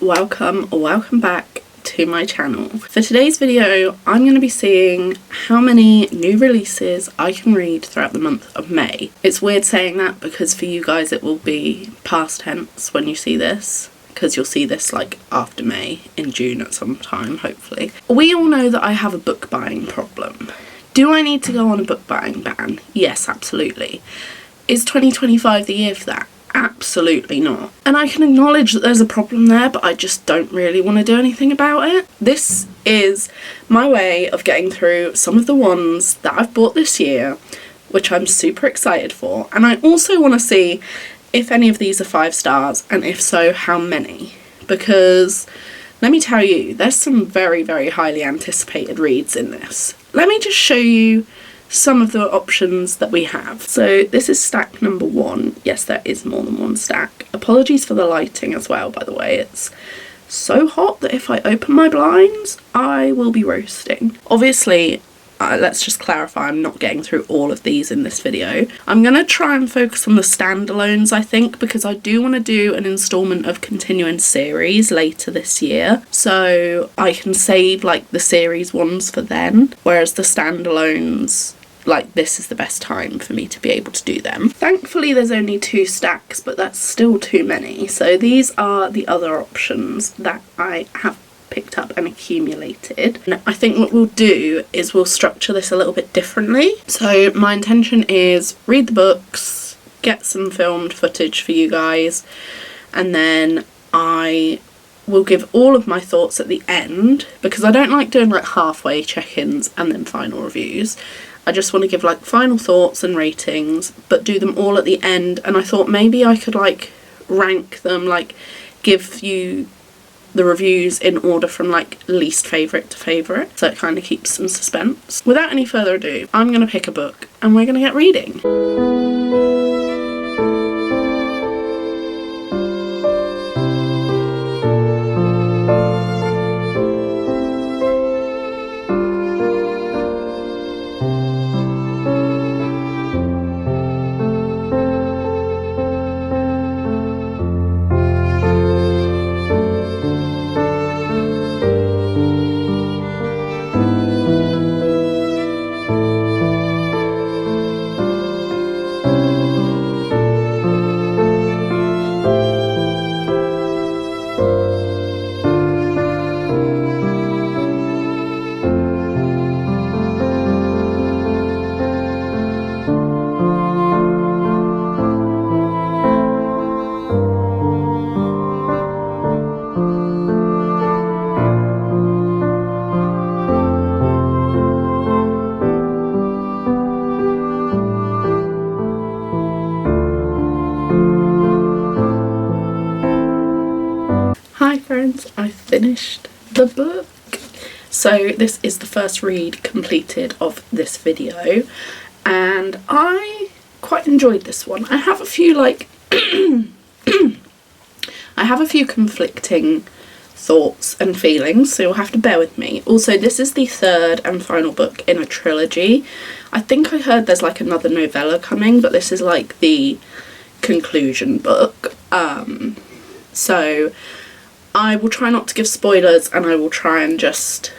welcome back to my channel. For today's video, I'm going to be seeing how many new releases I can read throughout the month of May. It's weird saying that because for you guys it will be past tense when you see this, because you'll see this like after May, in June at some time, hopefully. We all know that I have a book buying problem. Do I need to go on a book buying ban? Yes, absolutely. Is 2025 the year for that? Absolutely not. And I can acknowledge that there's a problem there, but I just don't really want to do anything about it. This is my way of getting through some of the ones that I've bought this year, which I'm super excited for. And I also want to see if any of these are 5 stars, and if so, how many. Because let me tell you, there's some very, very highly anticipated reads in this. Let me just show you some of the options that we have. So this is stack number 1. Yes, there is more than one stack. Apologies for the lighting as well, by the way. It's so hot that if I open my blinds, I will be roasting. Obviously, let's just clarify, I'm not getting through all of these in this video. I'm going to try and focus on the standalones, I think, because I do want to do an installment of continuing series later this year, so I can save like the series ones for then, whereas the standalones, like, this is the best time for me to be able to do them. Thankfully there's only 2 stacks, but that's still too many. So these are the other options that I have picked up and accumulated. And I think what we'll do is we'll structure this a little bit differently. So my intention is read the books, get some filmed footage for you guys, and then I will give all of my thoughts at the end, because I don't like doing like halfway check-ins and then final reviews. I just want to give like final thoughts and ratings, but do them all at the end. And I thought maybe I could like rank them, like give you the reviews in order from like least favourite to favourite, so it kind of keeps some suspense. Without any further ado, I'm going to pick a book and we're going to get reading. Hi friends, I finished the book. So this is the first read completed of this video, and I quite enjoyed this one. I have a few like I have a few conflicting thoughts and feelings, so you'll have to bear with me. Also, this is the 3rd and final book in a trilogy. I think I heard there's like another novella coming, but this is like the conclusion book. So I will try not to give spoilers, and I will try and just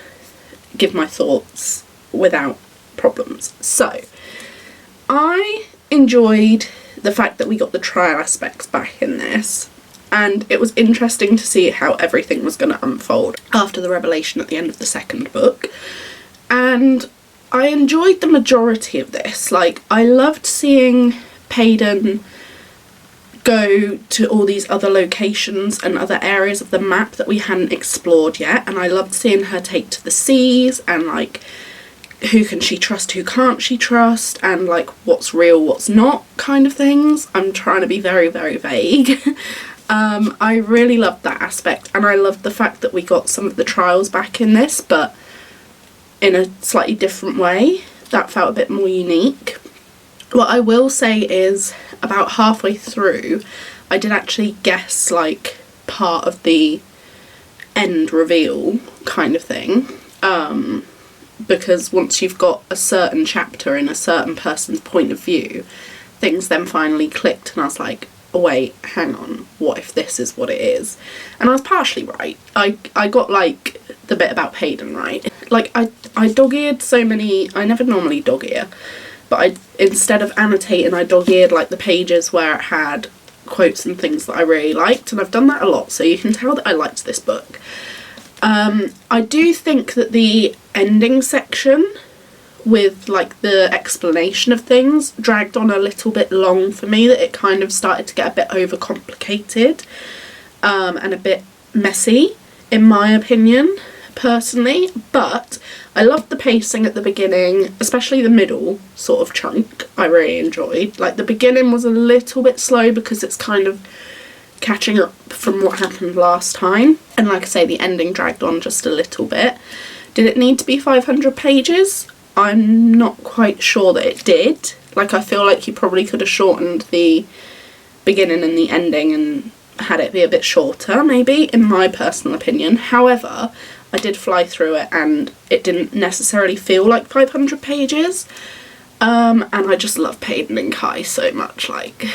give my thoughts without problems. So I enjoyed the fact that we got the trial aspects back in this, and it was interesting to see how everything was going to unfold after the revelation at the end of the 2nd book. And I enjoyed the majority of this. Like, I loved seeing Payton go to all these other locations and other areas of the map that we hadn't explored yet, and I loved seeing her take to the seas, and like who can she trust, who can't she trust, and like what's real, what's not kind of things. I'm trying to be very, very vague. I really loved that aspect, and I loved the fact that we got some of the trials back in this, but in a slightly different way. That felt a bit more unique. What I will say is, about halfway through, I did actually guess like part of the end reveal kind of thing, because once you've got a certain chapter in a certain person's point of view, things then finally clicked, and I was like, wait, hang on, what if this is what it is? And I was partially right. I got like the bit about Paden right. Like I dog-eared so many, I never normally dog-ear, but instead of annotating, I dog-eared like the pages where it had quotes and things that I really liked, and I've done that a lot, so you can tell that I liked this book. I do think that the ending section with like the explanation of things dragged on a little bit long for me, that it kind of started to get a bit overcomplicated and a bit messy in my opinion personally, but I loved the pacing at the beginning, especially the middle sort of chunk. I really enjoyed. Like the beginning was a little bit slow because it's kind of catching up from what happened last time, and like I say, the ending dragged on just a little bit. Did it need to be 500 pages? I'm not quite sure that it did. Like I feel like you probably could have shortened the beginning and the ending and had it be a bit shorter, maybe, in my personal opinion. However, I did fly through it and it didn't necessarily feel like 500 pages. And I just love Paden and Kai so much, like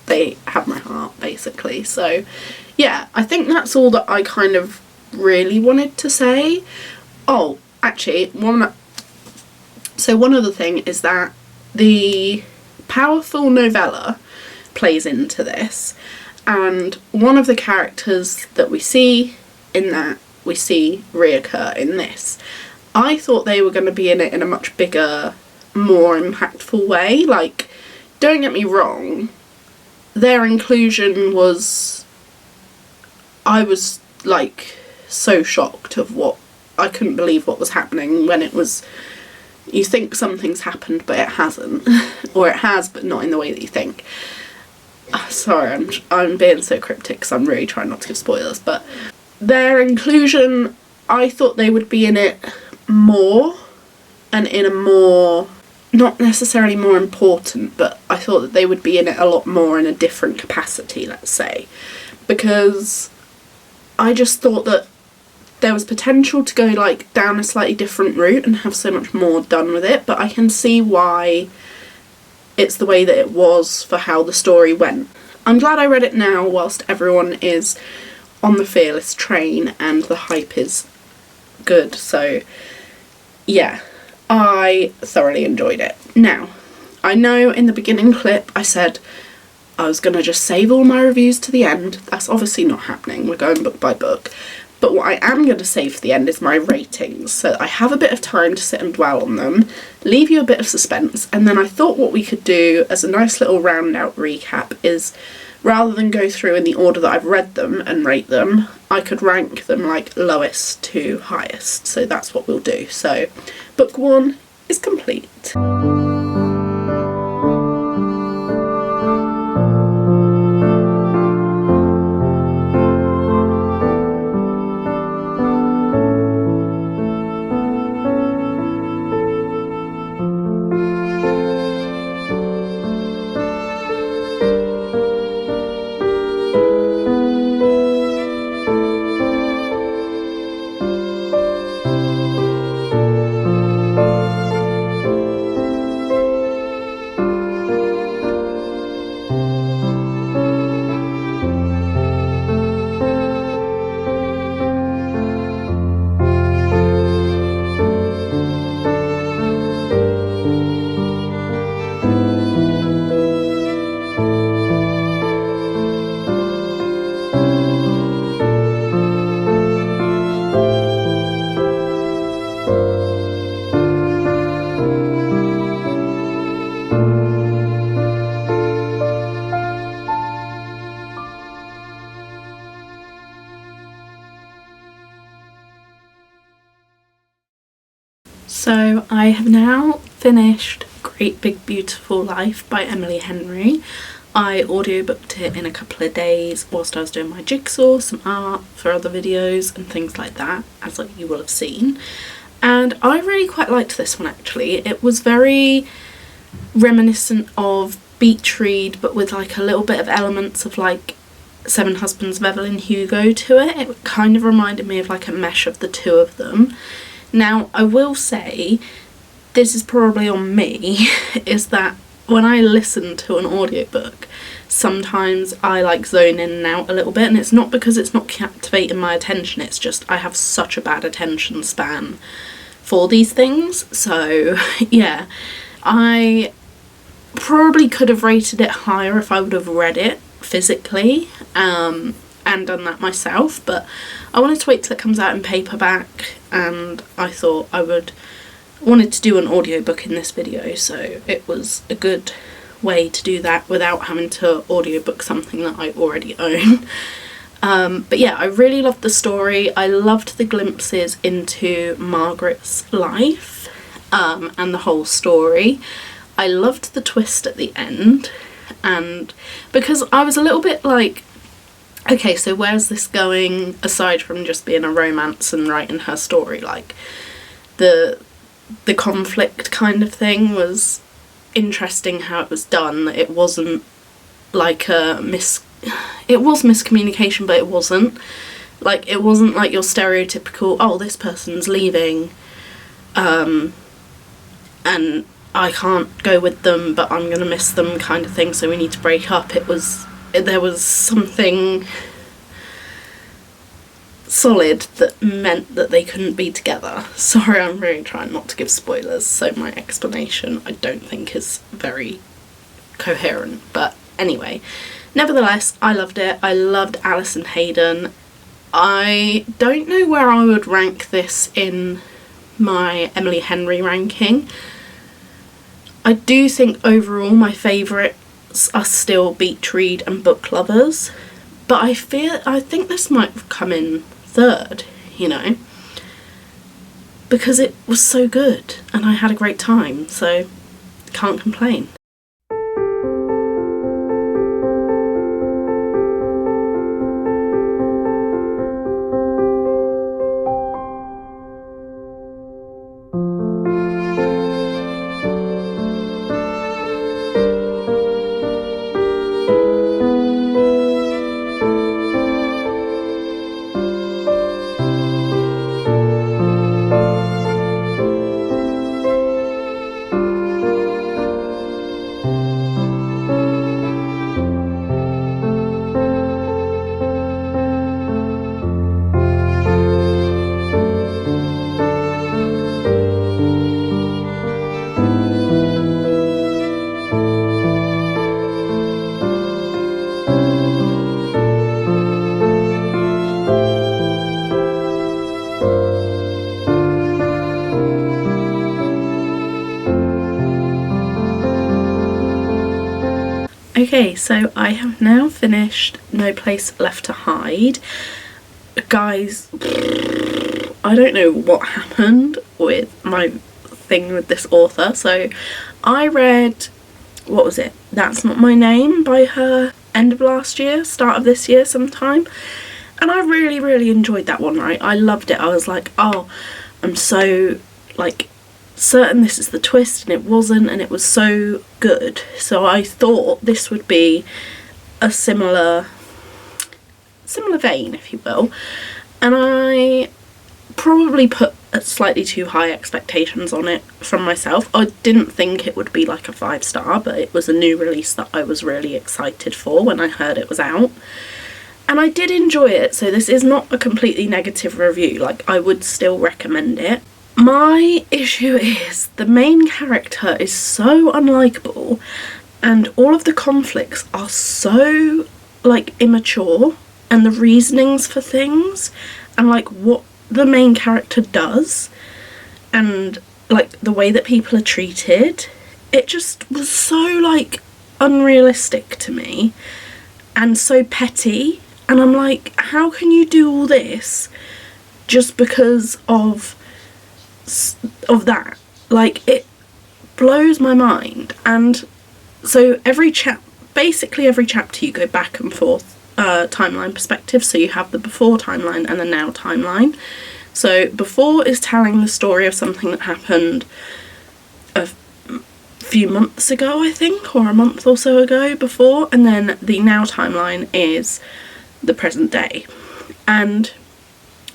they have my heart basically. So yeah, I think that's all that I kind of really wanted to say. Oh, actually, one other thing is that the powerful novella plays into this, and one of the characters that we see in that we see reoccur in this. I thought they were going to be in it in a much bigger, more impactful way. Like, don't get me wrong, their inclusion was, I was like so shocked of what, I couldn't believe what was happening when it was, you think something's happened but it hasn't, or it has but not in the way that you think. Sorry, I'm being so cryptic because I'm really trying not to give spoilers, but their inclusion, I thought they would be in it more, and in a more, not necessarily more important, but I thought that they would be in it a lot more in a different capacity, let's say, because I just thought that there was potential to go like down a slightly different route and have so much more done with it, but I can see why it's the way that it was for how the story went. I'm glad I read it now whilst everyone is on the Fearless train and the hype is good, so yeah, I thoroughly enjoyed it. Now, I know in the beginning clip I said I was gonna just save all my reviews to the end. That's obviously not happening, we're going book by book. But what I am going to save for the end is my ratings, so that I have a bit of time to sit and dwell on them, leave you a bit of suspense, and then I thought what we could do as a nice little round out recap is, rather than go through in the order that I've read them and rate them, I could rank them like lowest to highest, so that's what we'll do. So book 1 is complete. So I have now finished Great Big Beautiful Life by Emily Henry. I audiobooked it in a couple of days whilst I was doing my jigsaw, some art for other videos and things like that, as like you will have seen. And I really quite liked this one actually. It was very reminiscent of Beach Read, but with like a little bit of elements of like Seven Husbands of Evelyn Hugo to it. It kind of reminded me of like a mesh of the two of them. Now, I will say, this is probably on me, is that when I listen to an audiobook, sometimes I like zone in and out a little bit, and it's not because it's not captivating my attention, it's just I have such a bad attention span for these things. So yeah, I probably could have rated it higher if I would have read it physically and done that myself, but I wanted to wait till it comes out in paperback, and I thought wanted to do an audiobook in this video, so it was a good way to do that without having to audiobook something that I already own. But yeah, I really loved the story. I loved the glimpses into Margaret's life and the whole story. I loved the twist at the end, and because I was a little bit like, okay, so where's this going aside from just being a romance and writing her story? Like the conflict kind of thing was interesting, how it was done. It wasn't like it was miscommunication, but it wasn't like your stereotypical, oh, this person's leaving and I can't go with them but I'm gonna miss them kind of thing, so we need to break up. There was something solid that meant that they couldn't be together. Sorry, I'm really trying not to give spoilers, so my explanation I don't think is very coherent, but anyway, nevertheless, I loved it. I loved Alison Hayden. I don't know where I would rank this in my Emily Henry ranking. I do think overall my favourites are still Beach Read and Book Lovers, but I think this might come in third, you know, because it was so good and I had a great time, so can't complain. Okay, so I have now finished No Place Left to Hide. Guys, I don't know what happened with my thing with this author. So I read, what was it? That's Not My Name by her end of last year, start of this year sometime. And I really, really enjoyed that one, right? I loved it. I was like, oh, I'm so, like, certain this is the twist, and it wasn't, and it was so good. So I thought this would be a similar vein, if you will, and I probably put slightly too high expectations on it from myself. I didn't think it would be like a 5-star, but it was a new release that I was really excited for when I heard it was out, and I did enjoy it. So this is not a completely negative review, like I would still recommend it. My issue is the main character is so unlikable, and all of the conflicts are so, like, immature, and the reasonings for things, and, like, what the main character does, and, like, the way that people are treated, it just was so, like, unrealistic to me, and so petty, and I'm like, how can you do all this just because of that? Like, it blows my mind. And so basically every chapter you go back and forth timeline perspective, so you have the before timeline and the now timeline. So before is telling the story of something that happened a few months ago, I think, or a month or so ago before, and then the now timeline is the present day. And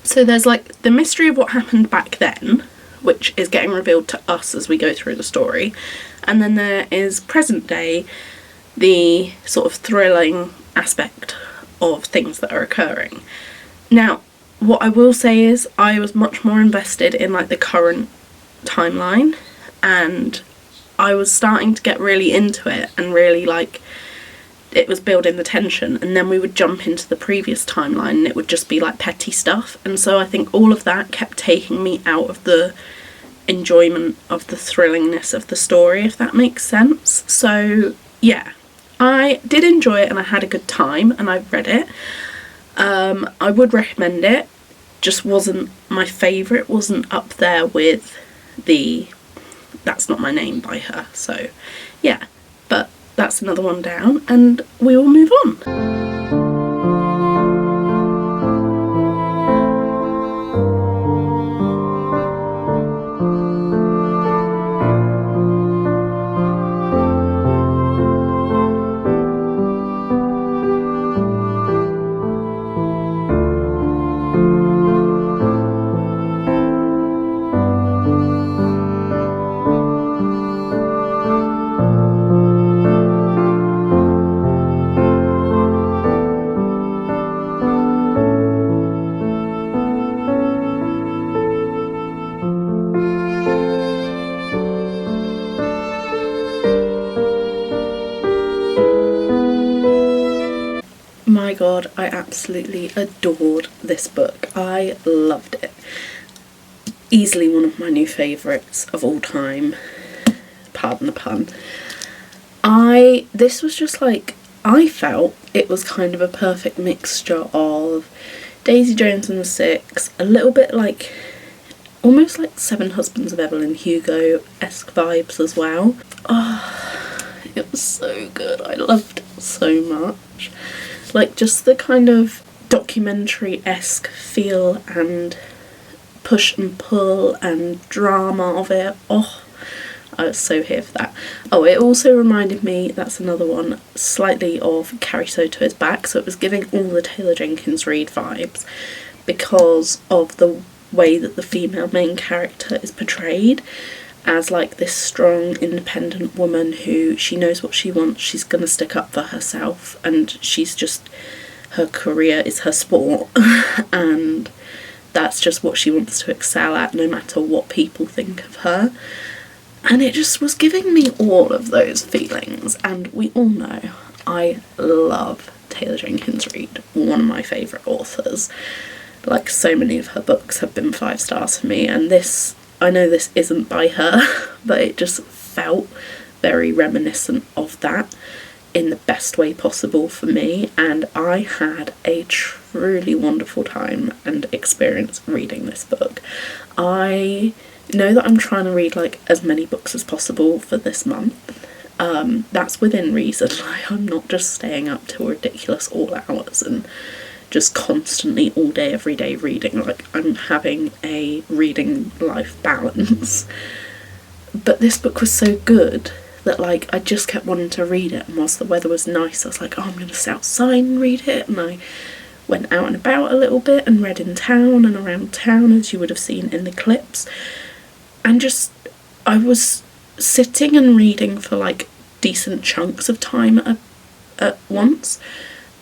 so there's like the mystery of what happened back then, which is getting revealed to us as we go through the story, and then there is present day, the sort of thrilling aspect of things that are occurring. Now, what I will say is I was much more invested in like the current timeline, and I was starting to get really into it and really like it was building the tension, and then we would jump into the previous timeline and it would just be like petty stuff, and so I think all of that kept taking me out of the enjoyment of the thrillingness of the story, if that makes sense. So yeah, I did enjoy it and I had a good time and I read it. I would recommend it, just wasn't my favourite, wasn't up there with the That's Not My Name by her. So yeah, but that's another one down and we will move on. My god, I absolutely adored this book. I loved it. Easily one of my new favourites of all time. Pardon the pun. This was just like, I felt it was kind of a perfect mixture of Daisy Jones and the Six, a little bit like, almost like Seven Husbands of Evelyn Hugo-esque vibes as well. Oh, it was so good. I loved it so much. Like just the kind of documentary-esque feel and push and pull and drama of it. Oh, I was so here for that. Oh, it also reminded me, that's another one, slightly of Carrie Soto's Back, so it was giving all the Taylor Jenkins Reid vibes because of the way that the female main character is portrayed as like this strong, independent woman who she knows what she wants, she's gonna stick up for herself, and she's just, her career is her sport and that's just what she wants to excel at no matter what people think of her. And it just was giving me all of those feelings, and we all know I love Taylor Jenkins Reid, one of my favourite authors. Like so many of her books have been 5 stars for me, and this, I know this isn't by her, but it just felt very reminiscent of that in the best way possible for me, and I had a truly wonderful time and experience reading this book. I know that I'm trying to read like as many books as possible for this month. That's within reason. Like, I'm not just staying up till ridiculous all hours and just constantly all day every day reading. Like, I'm having a reading life balance. But this book was so good that like I just kept wanting to read it, and whilst the weather was nice I was like, oh, I'm gonna sit outside and read it, and I went out and about a little bit and read in town and around town, as you would have seen in the clips, and just I was sitting and reading for like decent chunks of time at once,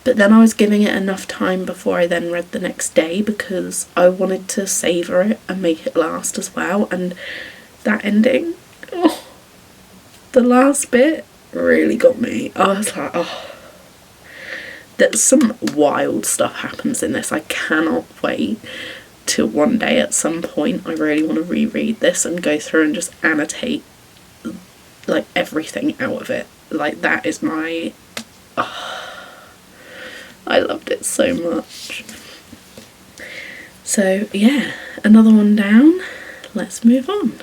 but then I was giving it enough time before I then read the next day because I wanted to savour it and make it last as well. And that ending, oh, the last bit really got me. I was like, oh, there's some wild stuff happens in this. I cannot wait till one day at some point I really want to reread this and go through and just annotate like everything out of it. Like, that is my, I loved it so much. So yeah, another one down. Let's move on.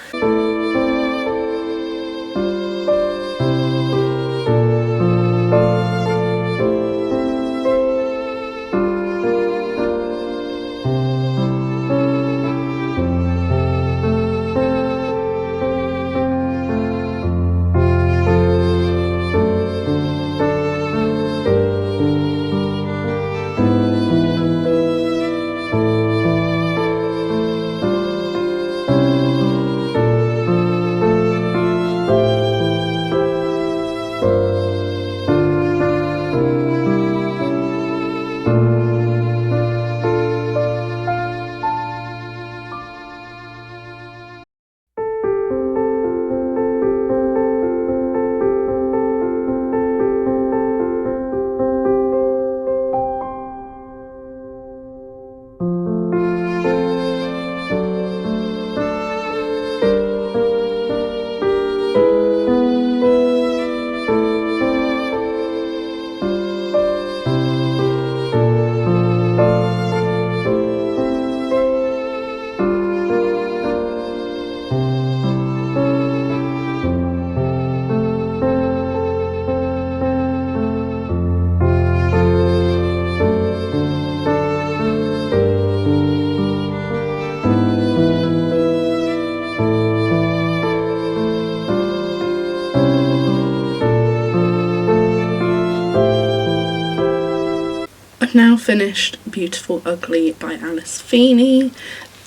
finished Beautiful Ugly by Alice Feeney.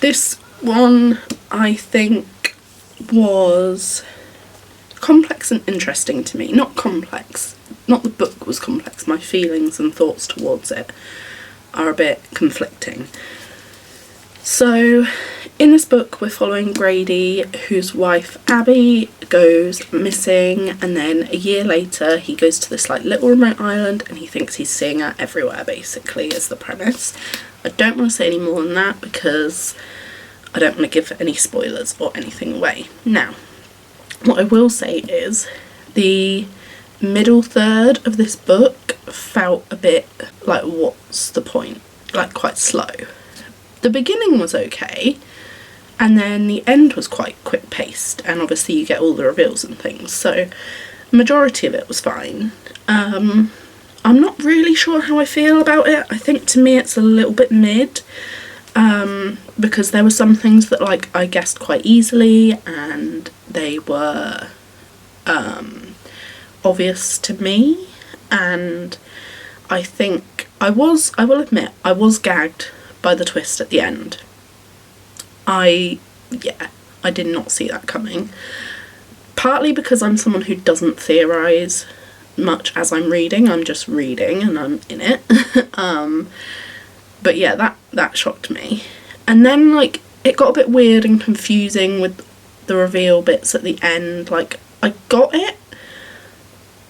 This one I think was complex and interesting to me. Not complex, not the book was complex, my feelings and thoughts towards it are a bit conflicting. So in this book we're following Grady, whose wife Abby goes missing, and then a year later he goes to this like little remote island and he thinks he's seeing her everywhere, basically, is the premise. I don't want to say any more than that because I don't want to give any spoilers or anything away. Now, what I will say is the middle third of this book felt a bit like, what's the point? Like, quite slow. The beginning was okay, and then the end was quite quick paced, and obviously you get all the reveals and things, so the majority of it was fine. I'm not really sure how I feel about it. I think to me it's a little bit mid, because there were some things that like I guessed quite easily and they were obvious to me, and I think I will admit I was gagged by the twist at the end. I did not see that coming. Partly because I'm someone who doesn't theorise much as I'm reading, I'm just reading and I'm in it. But yeah, that shocked me. And then like it got a bit weird and confusing with the reveal bits at the end. Like I got it,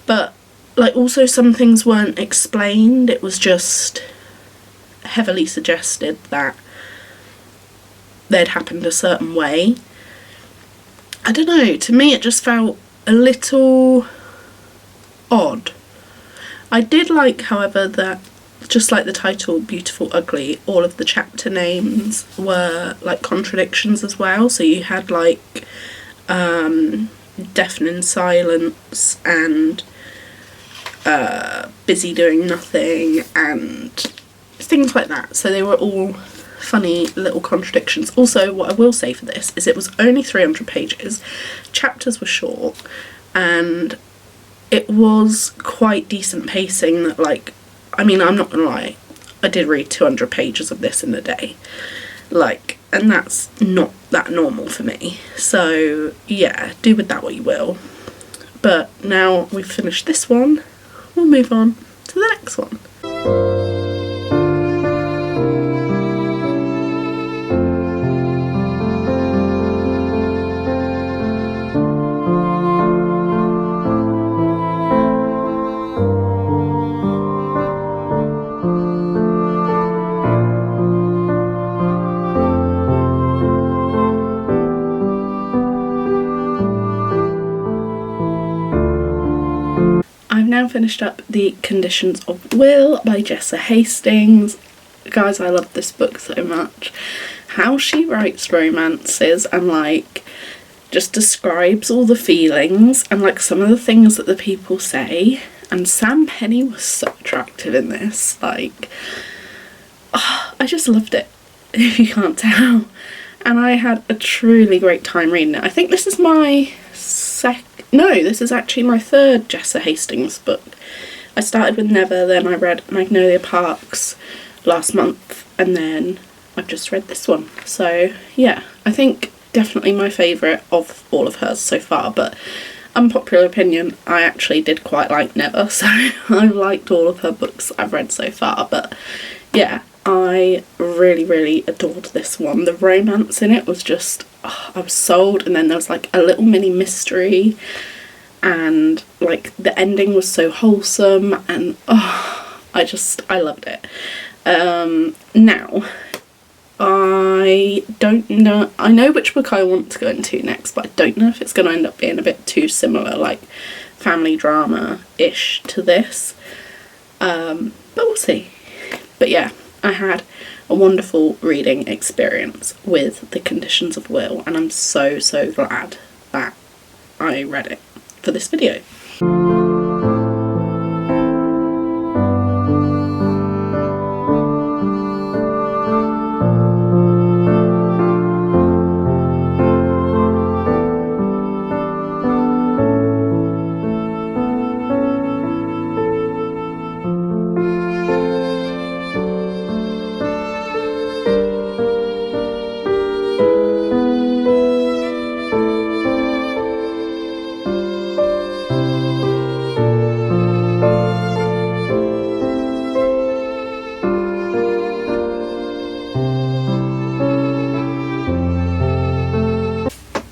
but like also some things weren't explained. It was just heavily suggested that they'd happened a certain way. I don't know, to me it just felt a little odd. I did like, however, that just like the title Beautiful Ugly, all of the chapter names were like contradictions as well. So you had like Deafening Silence and Busy Doing Nothing and things like that. So they were all funny little contradictions. Also, what I will say for this is it was only 300 pages, chapters were short, and it was quite decent pacing. That like, I mean, I'm not gonna lie, I did read 200 pages of this in a day, like, and that's not that normal for me. So yeah, do with that what you will. But now we've finished this one, we'll move on to the next one. I've now finished up The Conditions of Will by Jessa Hastings. Guys, I love this book so much. How she writes romances and like just describes all the feelings and like some of the things that the people say. And Sam Penny was so attractive in this. Like, oh, I just loved it, if you can't tell. And I had a truly great time reading it. I think this is my this is actually my third Jessa Hastings book. I started with Never, then I read Magnolia Parks last month, and then I've just read this one. So yeah, I think definitely my favourite of all of hers so far, but unpopular opinion, I actually did quite like Never, so I liked all of her books I've read so far. But yeah, I really, really adored this one. The romance in it was just, oh, I was sold. And then there was like a little mini mystery, and like the ending was so wholesome, and oh, I loved it. Now, I don't know, I know which book I want to go into next, but I don't know if it's going to end up being a bit too similar, like family drama-ish to this, but we'll see. But yeah, I had a wonderful reading experience with The Conditions of Will, and I'm so glad that I read it for this video.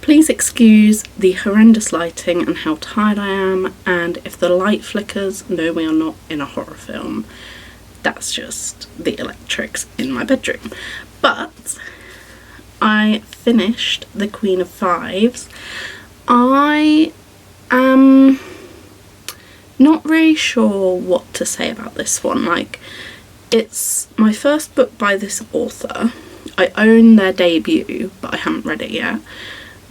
Please excuse the horrendous lighting and how tired I am, and if the light flickers, no, we are not in a horror film. That's just the electrics in my bedroom. But I finished The Queen of Fives. I am not really sure what to say about this one. Like, it's my first book by this author. I own their debut, but I haven't read it yet.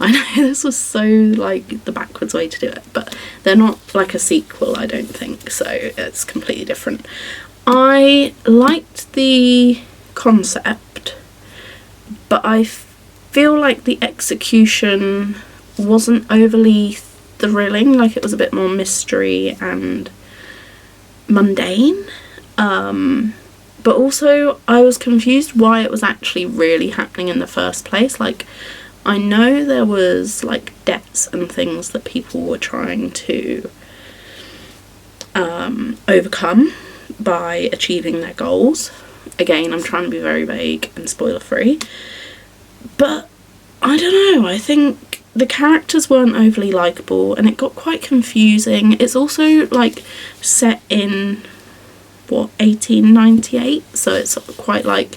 I know this was so, like, the backwards way to do it, but they're not like a sequel, I don't think, so it's completely different. I liked the concept, but I feel like the execution wasn't overly thrilling. Like, it was a bit more mystery and mundane. But also I was confused why it was actually really happening in the first place. Like, I know there was like debts and things that people were trying to overcome by achieving their goals. Again, I'm trying to be very vague and spoiler free, but I don't know, I think the characters weren't overly likeable and it got quite confusing. It's also like set in 1898, so it's quite like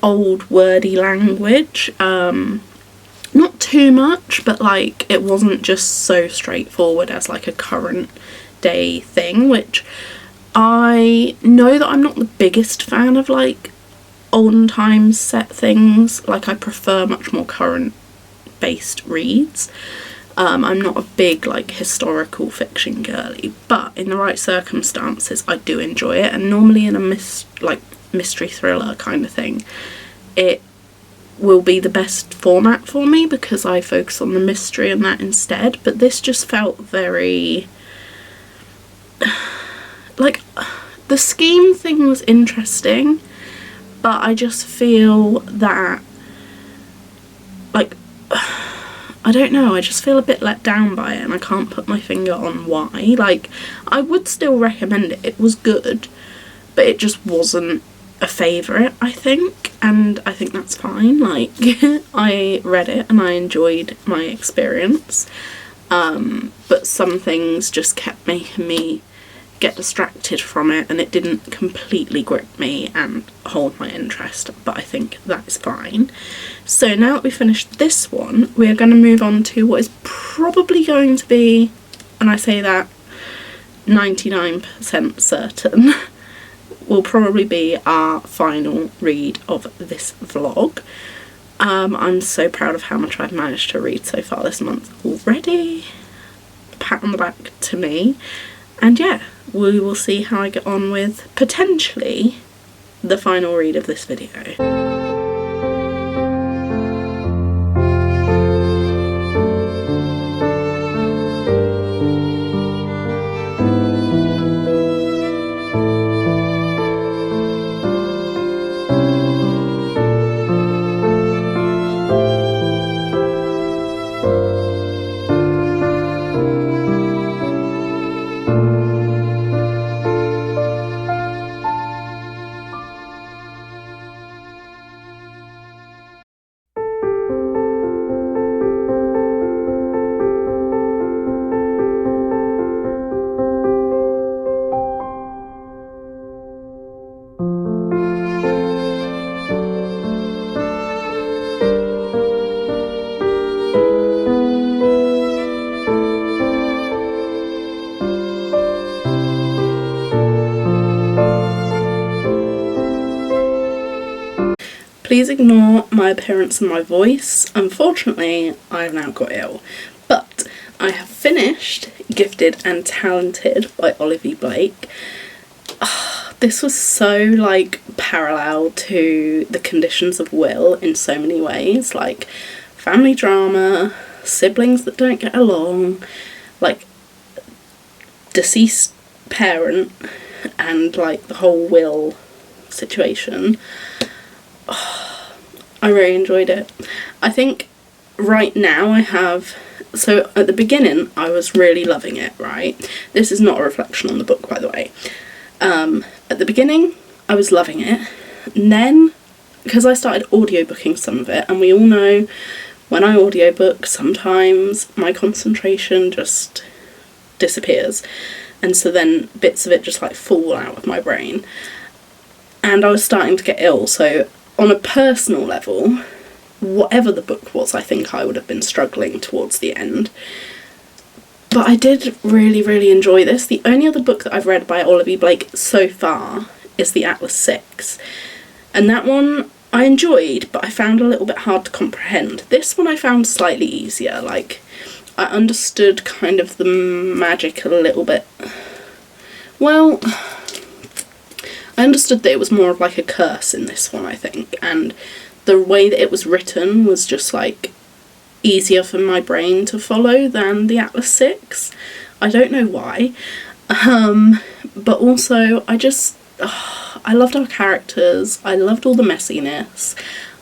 old wordy language. Not too much, but like it wasn't just so straightforward as like a current day thing, which I know that I'm not the biggest fan of like olden times set things. Like, I prefer much more current based reads. I'm not a big like historical fiction girly, but in the right circumstances I do enjoy it, and normally in a mystery thriller kind of thing it will be the best format for me because I focus on the mystery and that instead. But this just felt very like, the scheme thing was interesting, but I just feel that like I don't know, I just feel a bit let down by it and I can't put my finger on why. Like, I would still recommend it, it was good, but it just wasn't a favourite, I think, and I think that's fine. Like, I read it and I enjoyed my experience, but some things just kept making me get distracted from it and it didn't completely grip me and hold my interest, but I think that is fine. So now that we've finished this one, we are going to move on to what is probably going to be, and I say that 99% certain, will probably be our final read of this vlog. I'm so proud of how much I've managed to read so far this month already. Pat on the back to me. And yeah, we will see how I get on with potentially the final read of this video. Please ignore my appearance and my voice. Unfortunately, I've now got ill. But I have finished Gifted and Talented by Olivia Blake. This was so like parallel to The Conditions of Will in so many ways. Like, family drama, siblings that don't get along, like deceased parent, and like the whole will situation. I really enjoyed it. I think right now I have, so at the beginning I was really loving it, right? This is not a reflection on the book, by the way. At the beginning I was loving it, and then because I started audiobooking some of it, and we all know when I audiobook, sometimes my concentration just disappears, and so then bits of it just like fall out of my brain. And I was starting to get ill, so on a personal level, whatever the book was, I think I would have been struggling towards the end. But I did really, really enjoy this. The only other book that I've read by Olivia Blake so far is The Atlas Six, and that one I enjoyed, but I found a little bit hard to comprehend. This one I found slightly easier. Like, I understood kind of the magic a little bit. Well, I understood that it was more of like a curse in this one, I think, and the way that it was written was just like easier for my brain to follow than The Atlas Six. I don't know why. But also I loved our characters, I loved all the messiness.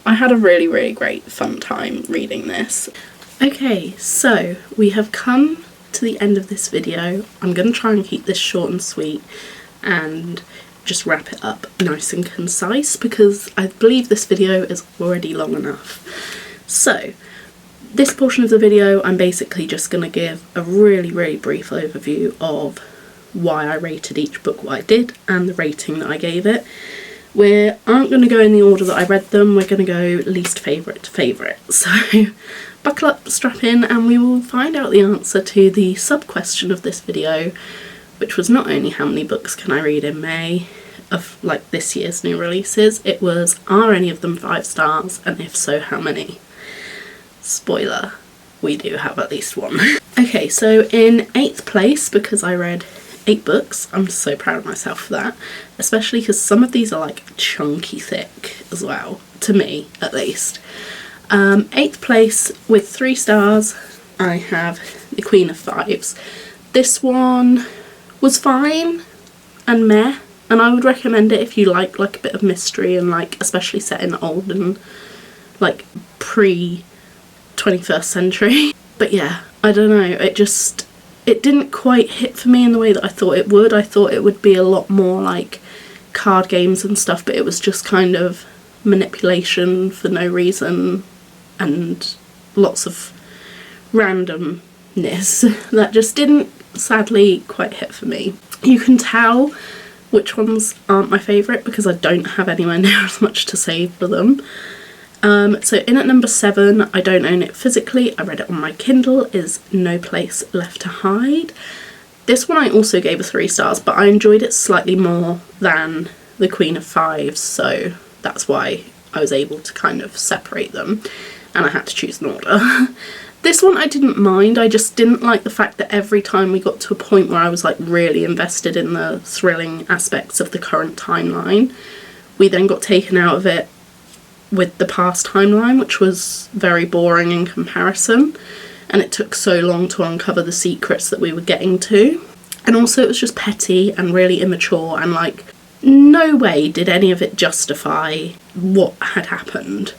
I had a really, really great fun time reading this. Okay, so we have come to the end of this video. I'm going to try and keep this short and sweet and just wrap it up nice and concise, because I believe this video is already long enough. So, this portion of the video I'm basically just going to give a really, really brief overview of why I rated each book what I did and the rating that I gave it. We aren't going to go in the order that I read them, we're going to go least favourite to favourite. So buckle up, strap in, and we will find out the answer to the sub-question of this video, which was not only how many books can I read in May of like this year's new releases, it was, are any of them 5 stars, and if so, how many? Spoiler, we do have at least one. Okay, so in 8th place, because I read 8 books, I'm so proud of myself for that, especially because some of these are like chunky thick as well, to me at least. 8th place with 3 stars, I have The Queen of Fives. This one was fine and meh, and I would recommend it if you like a bit of mystery and like especially set in old and like pre-21st century. But yeah, I don't know, it didn't quite hit for me in the way that I thought it would. I thought it would be a lot more like card games and stuff, but it was just kind of manipulation for no reason and lots of randomness that just didn't sadly quite hit for me. You can tell which ones aren't my favourite because I don't have anywhere near as much to say for them. So in at number 7, I don't own it physically, I read it on my Kindle, is No Place Left to Hide. This one I also gave a 3 stars, but I enjoyed it slightly more than The Queen of Fives, so that's why I was able to kind of separate them, and I had to choose an order. This one I didn't mind, I just didn't like the fact that every time we got to a point where I was like really invested in the thrilling aspects of the current timeline, we then got taken out of it with the past timeline, which was very boring in comparison, and it took so long to uncover the secrets that we were getting to. And also it was just petty and really immature, and like no way did any of it justify what had happened,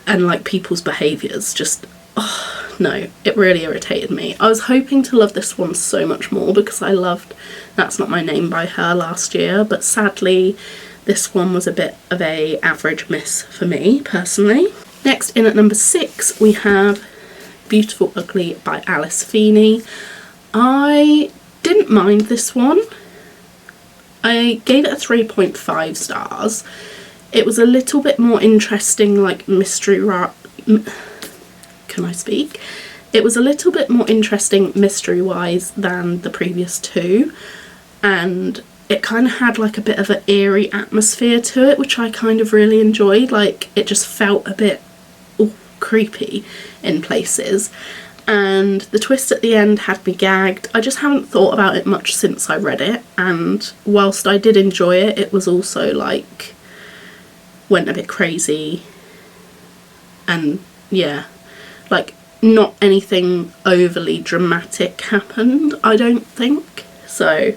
and like people's behaviours just, oh no, it really irritated me. I was hoping to love this one so much more because I loved That's Not My Name by her last year, but sadly this one was a bit of a average miss for me, personally. Next, in at number 6, we have Beautiful Ugly by Alice Feeney. I didn't mind this one. I gave it a 3.5 stars. It was a little bit more interesting, like mystery... Can I speak? It was a little bit more interesting mystery-wise than the previous 2, and it kind of had like a bit of an eerie atmosphere to it, which I kind of really enjoyed. Like, it just felt a bit creepy in places, and the twist at the end had me gagged. I just haven't thought about it much since I read it, and whilst I did enjoy it, it was also like went a bit crazy, and yeah, like not anything overly dramatic happened, I don't think. So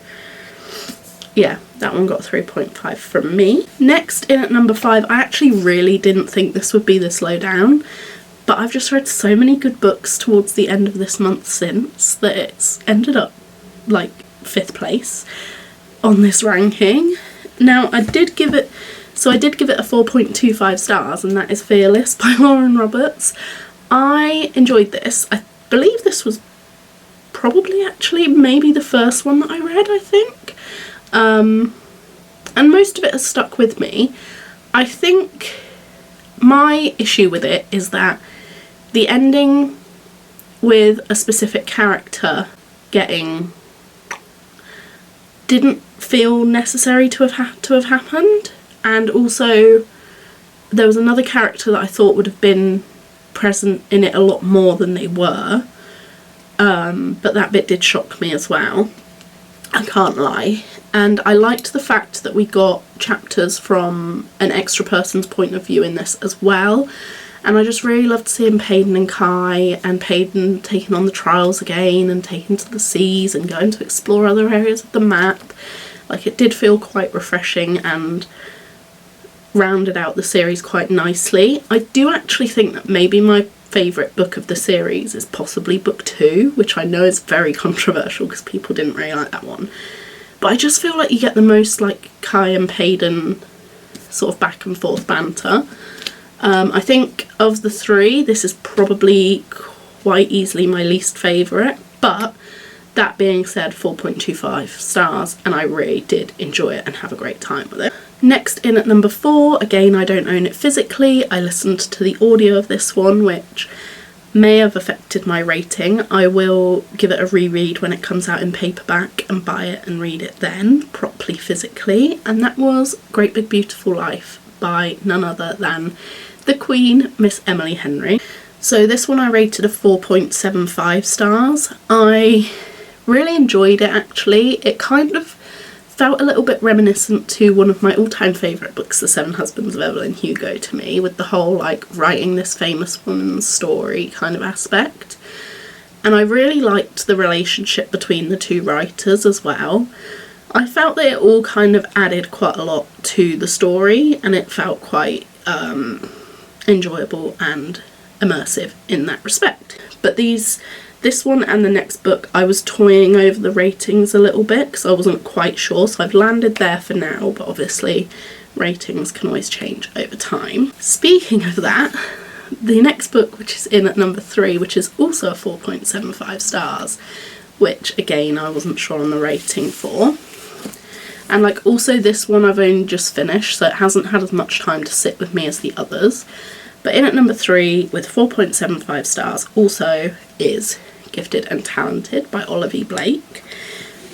yeah, that one got 3.5 from me. Next, in at number 5, I actually really didn't think this would be this low down, but I've just read so many good books towards the end of this month since that it's ended up like 5th place on this ranking. Now, I did give it a 4.25 stars, and that is Fearless by Lauren Roberts. I enjoyed this. I believe this was probably actually maybe the first one that I read, I think. And most of it has stuck with me. I think my issue with it is that the ending with a specific character getting didn't feel necessary to have happened, and also there was another character that I thought would have been present in it a lot more than they were, but that bit did shock me as well, I can't lie. And I liked the fact that we got chapters from an extra person's point of view in this as well, and I just really loved seeing Paden and Kai, and Paden taking on the trials again and taking to the seas and going to explore other areas of the map. Like, it did feel quite refreshing and rounded out the series quite nicely. I do actually think that maybe my favourite book of the series is possibly book 2, which I know is very controversial because people didn't really like that one. But I just feel like you get the most like Kai and Paden sort of back and forth banter. I think of the 3, this is probably quite easily my least favourite, but that being said, 4.25 stars, and I really did enjoy it and have a great time with it. Next in at number 4, again I don't own it physically, I listened to the audio of this one, which may have affected my rating. I will give it a reread when it comes out in paperback and buy it and read it then, properly physically, and that was Great Big Beautiful Life by none other than the Queen, Miss Emily Henry. So this one I rated a 4.75 stars. I really enjoyed it actually. It kind of felt a little bit reminiscent to one of my all-time favourite books, The Seven Husbands of Evelyn Hugo, to me, with the whole like writing this famous woman's story kind of aspect. And I really liked the relationship between the two writers as well. I felt that it all kind of added quite a lot to the story, and it felt quite enjoyable and immersive in that respect. But this one and the next book, I was toying over the ratings a little bit because I wasn't quite sure, so I've landed there for now, but obviously ratings can always change over time. Speaking of that, the next book, which is in at number 3, which is also a 4.75 stars, which again I wasn't sure on the rating for. And like also this one I've only just finished, so it hasn't had as much time to sit with me as the others. But in at number 3 with 4.75 stars also is Gifted and Talented by Olive E. Blake.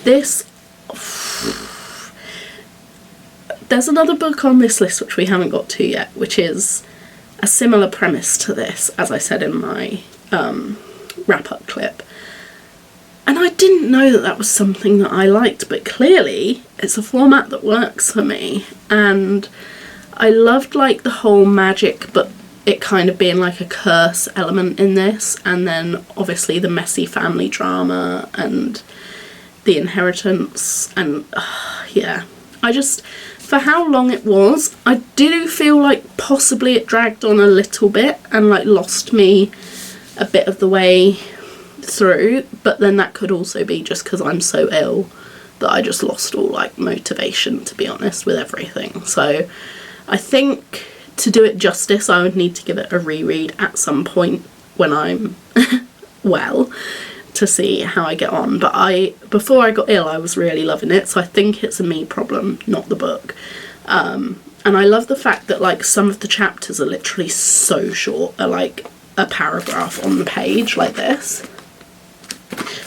There's another book on this list which we haven't got to yet, which is a similar premise to this, as I said in my wrap-up clip. And I didn't know that that was something that I liked, but clearly it's a format that works for me. And I loved like the whole magic, but it kind of being like a curse element in this, and then obviously the messy family drama and the inheritance, and yeah, I just, for how long it was, I do feel like possibly it dragged on a little bit and like lost me a bit of the way through, but then that could also be just because I'm so ill that I just lost all like motivation, to be honest, with everything. So I think to do it justice I would need to give it a reread at some point when I'm well, to see how I get on. But before I got ill I was really loving it, so I think it's a me problem, not the book. And I love the fact that like some of the chapters are literally so short, they're like a paragraph on the page like this.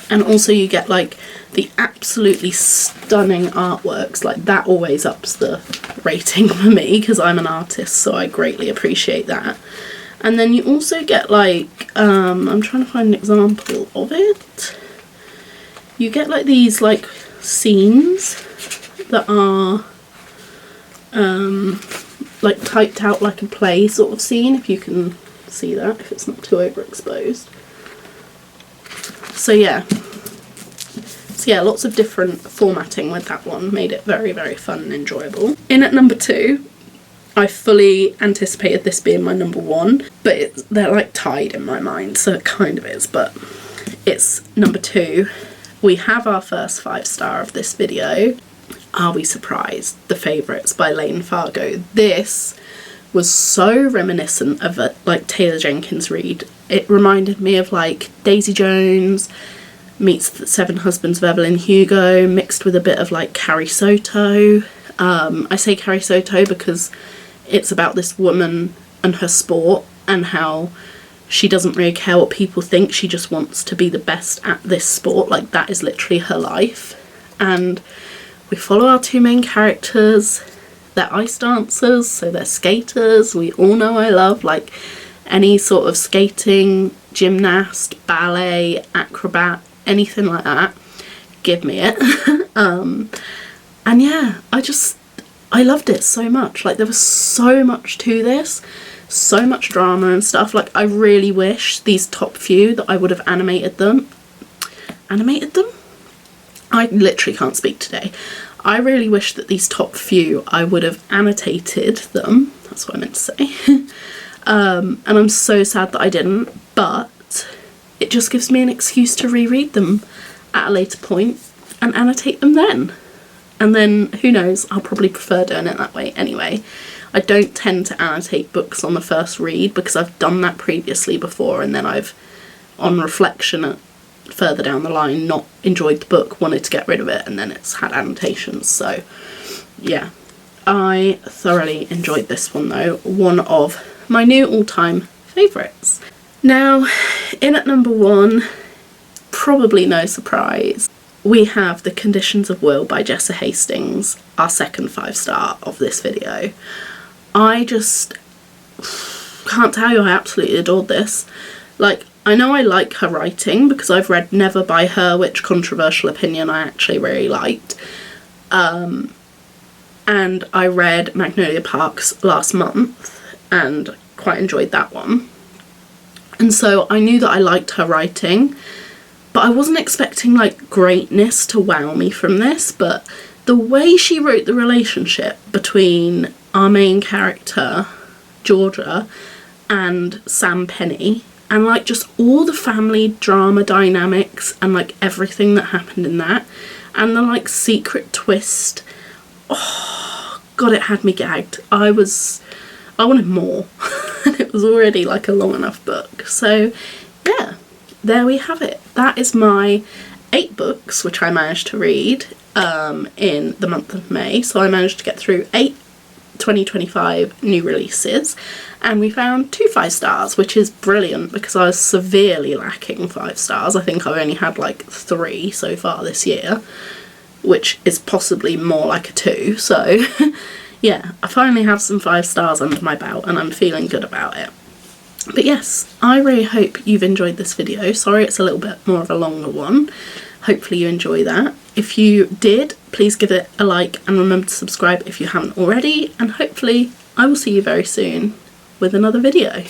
And also you get like the absolutely stunning artworks, like that always ups the rating for me because I'm an artist, so I greatly appreciate that. And then you also get like, I'm trying to find an example of it. You get like these like scenes that are like typed out like a play sort of scene, if you can see that, if it's not too overexposed. So yeah, lots of different formatting with that one, made it very, very fun and enjoyable. In at number 2, I fully anticipated this being my number 1, but they're like tied in my mind, so it kind of is, but it's number 2. We have our first 5-star of this video. Are We Surprised? The Favourites by Lane Fargo. This was so reminiscent of a like Taylor Jenkins Reid. It reminded me of like Daisy Jones meets the Seven Husbands of Evelyn Hugo, mixed with a bit of like Carrie Soto. I say Carrie Soto because it's about this woman and her sport and how she doesn't really care what people think. She just wants to be the best at this sport. Like, that is literally her life. And we follow our two main characters. They're ice dancers, so they're skaters. We all know I love like any sort of skating, gymnast, ballet, acrobat, anything like that. Give me it. And yeah, I loved it so much. Like, there was so much to this, so much drama and stuff. Like, I really wish these top few that I would have animated them. I literally can't speak today. I really wish that these top few I would have annotated them. That's what I meant to say. And I'm so sad that I didn't, but it just gives me an excuse to reread them at a later point and annotate them then. And then, who knows, I'll probably prefer doing it that way anyway. I don't tend to annotate books on the first read because I've done that previously before, and then I've, on reflection further down the line, not enjoyed the book, wanted to get rid of it, and then it's had annotations. So yeah, I thoroughly enjoyed this one though. One of my new all-time favourites. Now, in at number 1, probably no surprise, we have The Conditions of Will by Jessa Hastings, our second 5-star of this video. I just can't tell you, I absolutely adored this. Like, I know I like her writing because I've read Never by her, which, controversial opinion, I actually really liked. And I read Magnolia Parks last month and quite enjoyed that one. And so I knew that I liked her writing, but I wasn't expecting like greatness to wow me from this. But the way she wrote the relationship between our main character, Georgia, and Sam Penny, and like just all the family drama dynamics and like everything that happened in that, and the like secret twist, oh god, it had me gagged. I wanted more. And it was already like a long enough book. So yeah, there we have it. That is my 8 books which I managed to read in the month of May. So I managed to get through 8 2025 new releases, and we found 2 5-stars, which is brilliant because I was severely lacking 5 stars. I think I've only had like 3 so far this year, which is possibly more like a 2. So yeah, I finally have some 5 stars under my belt and I'm feeling good about it. But yes, I really hope you've enjoyed this video. Sorry it's a little bit more of a longer one. Hopefully you enjoy that. If you did, please give it a like and remember to subscribe if you haven't already, and hopefully I will see you very soon with another video.